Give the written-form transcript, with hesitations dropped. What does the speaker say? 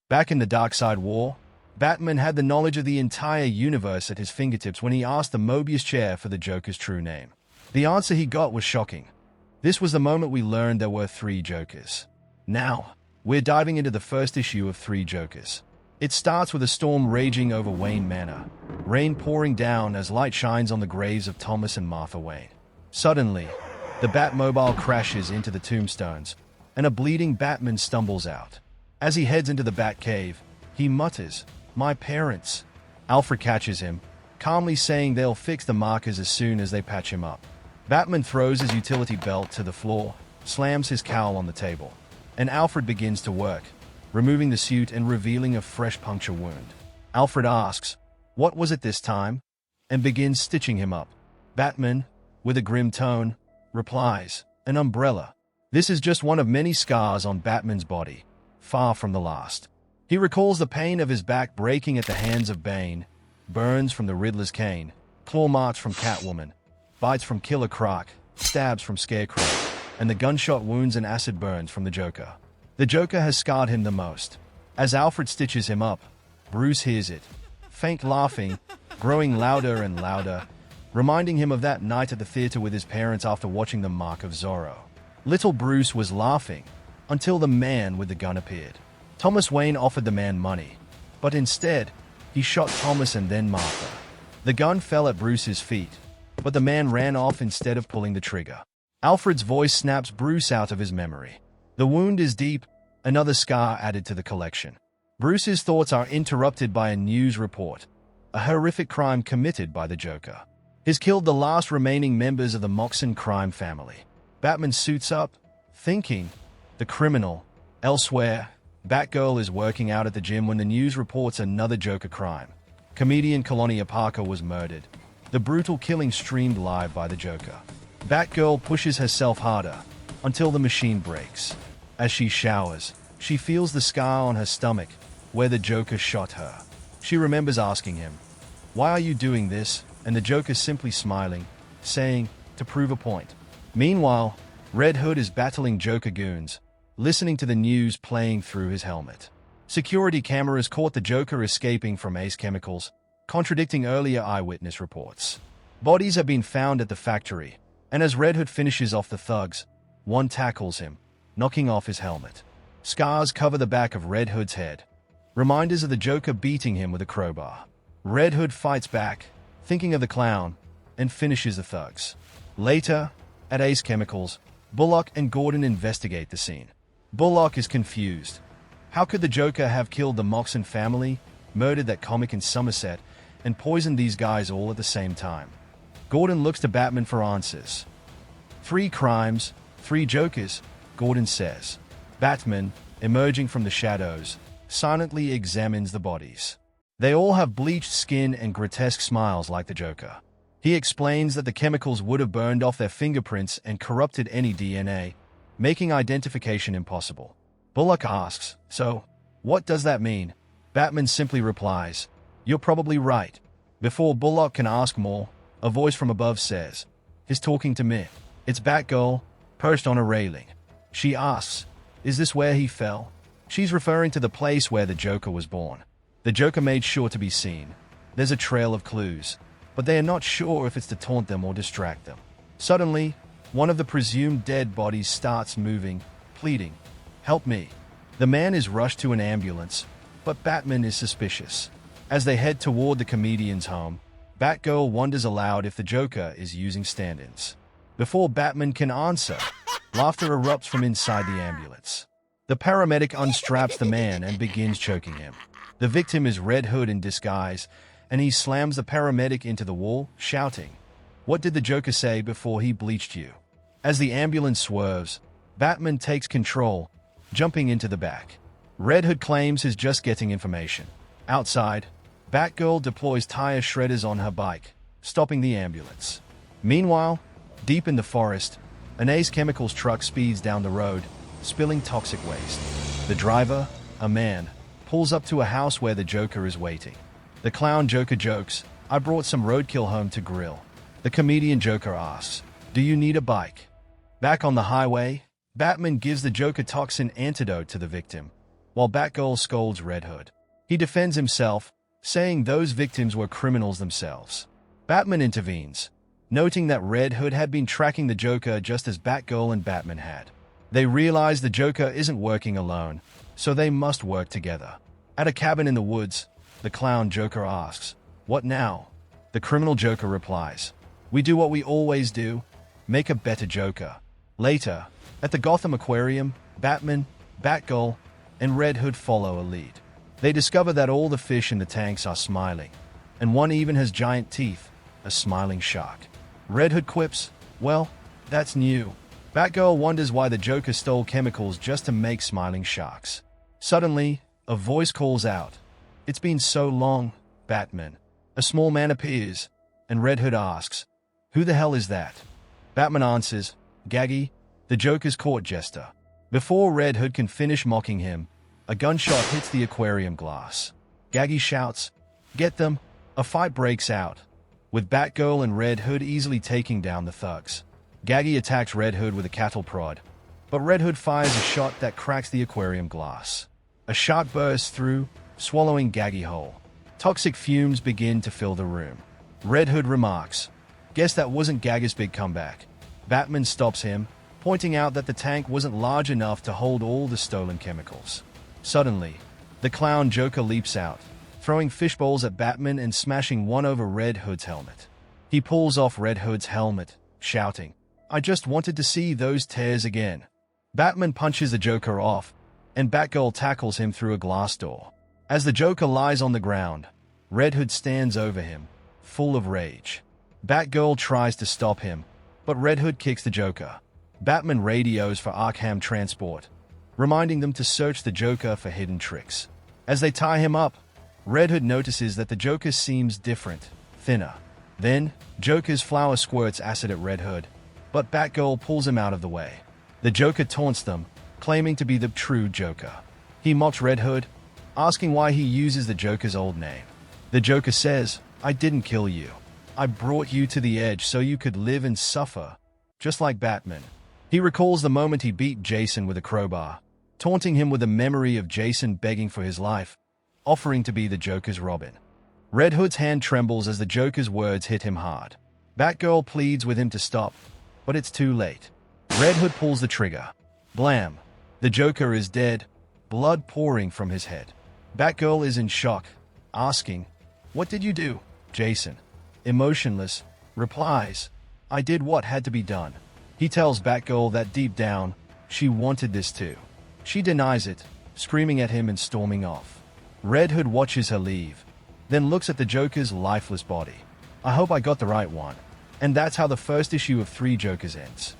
Back in the Darkseid War, Batman had the knowledge of the entire universe at his fingertips when he asked the Mobius chair for the Joker's true name. The answer he got was shocking. This was the moment we learned there were 3 Jokers. Now, we're diving into the first issue of 3 Jokers. It starts with a storm raging over Wayne Manor, rain pouring down as light shines on the graves of Thomas and Martha Wayne. Suddenly, the Batmobile crashes into the tombstones, and a bleeding Batman stumbles out. As he heads into the Batcave, he mutters, "My parents." Alfred catches him, calmly saying they'll fix the markers as soon as they patch him up. Batman throws his utility belt to the floor, slams his cowl on the table, and Alfred begins to work, removing the suit and revealing a fresh puncture wound. Alfred asks, "What was it this time?" and begins stitching him up. Batman, with a grim tone, replies, "An umbrella." This is just one of many scars on Batman's body, far from the last. He recalls the pain of his back breaking at the hands of Bane, burns from the Riddler's cane, claw marks from Catwoman, bites from Killer Croc, stabs from Scarecrow, and the gunshot wounds and acid burns from the Joker. The Joker has scarred him the most. As Alfred stitches him up, Bruce hears it, faint laughing, growing louder and louder, reminding him of that night at the theater with his parents after watching The Mark of Zorro. Little Bruce was laughing until the man with the gun appeared. Thomas Wayne offered the man money, but instead, he shot Thomas and then Martha. The gun fell at Bruce's feet, but the man ran off instead of pulling the trigger. Alfred's voice snaps Bruce out of his memory. The wound is deep, another scar added to the collection. Bruce's thoughts are interrupted by a news report, a horrific crime committed by the Joker. He's killed the last remaining members of the Moxon crime family. Batman suits up, thinking, the criminal. Elsewhere, Batgirl is working out at the gym when the news reports another Joker crime. Comedian Colonia Parker was murdered. The brutal killing streamed live by the Joker. Batgirl pushes herself harder, until the machine breaks. As she showers, she feels the scar on her stomach, where the Joker shot her. She remembers asking him, "Why are you doing this?" and the Joker simply smiling, saying, "To prove a point." Meanwhile, Red Hood is battling Joker goons, listening to the news playing through his helmet. Security cameras caught the Joker escaping from Ace Chemicals, contradicting earlier eyewitness reports. Bodies have been found at the factory, and as Red Hood finishes off the thugs, one tackles him, knocking off his helmet. Scars cover the back of Red Hood's head, reminders of the Joker beating him with a crowbar. Red Hood fights back, thinking of the clown, and finishes the thugs. Later, at Ace Chemicals, Bullock and Gordon investigate the scene. Bullock is confused. How could the Joker have killed the Moxon family, murdered that comic in Somerset, and poisoned these guys all at the same time? Gordon looks to Batman for answers. 3 crimes, 3 Jokers, Gordon says. Batman, emerging from the shadows, silently examines the bodies. They all have bleached skin and grotesque smiles like the Joker. He explains that the chemicals would have burned off their fingerprints and corrupted any DNA, making identification impossible. Bullock asks, "So, what does that mean?" Batman simply replies, "You're probably right." Before Bullock can ask more, a voice from above says, "He's talking to me." It's Batgirl, perched on a railing. She asks, "Is this where he fell?" She's referring to the place where the Joker was born. The Joker made sure to be seen. There's a trail of clues, but they are not sure if it's to taunt them or distract them. Suddenly, one of the presumed dead bodies starts moving, pleading, "Help me." The man is rushed to an ambulance, but Batman is suspicious. As they head toward the comedian's home, Batgirl wonders aloud if the Joker is using stand-ins. Before Batman can answer, laughter erupts from inside the ambulance. The paramedic unstraps the man and begins choking him. The victim is Red Hood in disguise, and he slams the paramedic into the wall, shouting, "What did the Joker say before he bleached you?" As the ambulance swerves, Batman takes control, jumping into the back. Red Hood claims he's just getting information. Outside, Batgirl deploys tire shredders on her bike, stopping the ambulance. Meanwhile, deep in the forest, an Ace Chemicals truck speeds down the road, spilling toxic waste. The driver, a man, pulls up to a house where the Joker is waiting. The clown Joker jokes, "I brought some roadkill home to grill." The comedian Joker asks, "Do you need a bike?" Back on the highway, Batman gives the Joker toxin antidote to the victim, while Batgirl scolds Red Hood. He defends himself, saying those victims were criminals themselves. Batman intervenes, noting that Red Hood had been tracking the Joker just as Batgirl and Batman had. They realize the Joker isn't working alone, so they must work together. At a cabin in the woods, the clown Joker asks, "What now?" The criminal Joker replies, "We do what we always do, make a better Joker." Later, at the Gotham Aquarium, Batman, Batgirl, and Red Hood follow a lead. They discover that all the fish in the tanks are smiling, and one even has giant teeth, a smiling shark. Red Hood quips, "Well, that's new." Batgirl wonders why the Joker stole chemicals just to make smiling sharks. Suddenly, a voice calls out, "It's been so long, Batman." A small man appears, and Red Hood asks, "Who the hell is that?" Batman answers, "Gaggy, the Joker's court jester." Before Red Hood can finish mocking him, a gunshot hits the aquarium glass. Gaggy shouts, "Get them!" A fight breaks out, with Batgirl and Red Hood easily taking down the thugs. Gaggy attacks Red Hood with a cattle prod, but Red Hood fires a shot that cracks the aquarium glass. A shark bursts through, swallowing Gaggy whole. Toxic fumes begin to fill the room. Red Hood remarks, "Guess that wasn't Gaggy's big comeback." Batman stops him, pointing out that the tank wasn't large enough to hold all the stolen chemicals. Suddenly, the clown Joker leaps out, throwing fishbowls at Batman and smashing one over Red Hood's helmet. He pulls off Red Hood's helmet, shouting, "I just wanted to see those tears again." Batman punches the Joker off, and Batgirl tackles him through a glass door. As the Joker lies on the ground, Red Hood stands over him, full of rage. Batgirl tries to stop him, but Red Hood kicks the Joker. Batman radios for Arkham Transport, reminding them to search the Joker for hidden tricks. As they tie him up, Red Hood notices that the Joker seems different, thinner. Then, Joker's flower squirts acid at Red Hood, but Batgirl pulls him out of the way. The Joker taunts them, claiming to be the true Joker. He mocks Red Hood, asking why he uses the Joker's old name. The Joker says, "I didn't kill you. I brought you to the edge so you could live and suffer, just like Batman." He recalls the moment he beat Jason with a crowbar, taunting him with a memory of Jason begging for his life, offering to be the Joker's Robin. Red Hood's hand trembles as the Joker's words hit him hard. Batgirl pleads with him to stop, but it's too late. Red Hood pulls the trigger. Blam! The Joker is dead, blood pouring from his head. Batgirl is in shock, asking, "What did you do?" Jason, emotionless, replies, "I did what had to be done." He tells Batgirl that deep down, she wanted this too. She denies it, screaming at him and storming off. Red Hood watches her leave, then looks at the Joker's lifeless body. "I hope I got the right one." And that's how the first issue of 3 Jokers ends.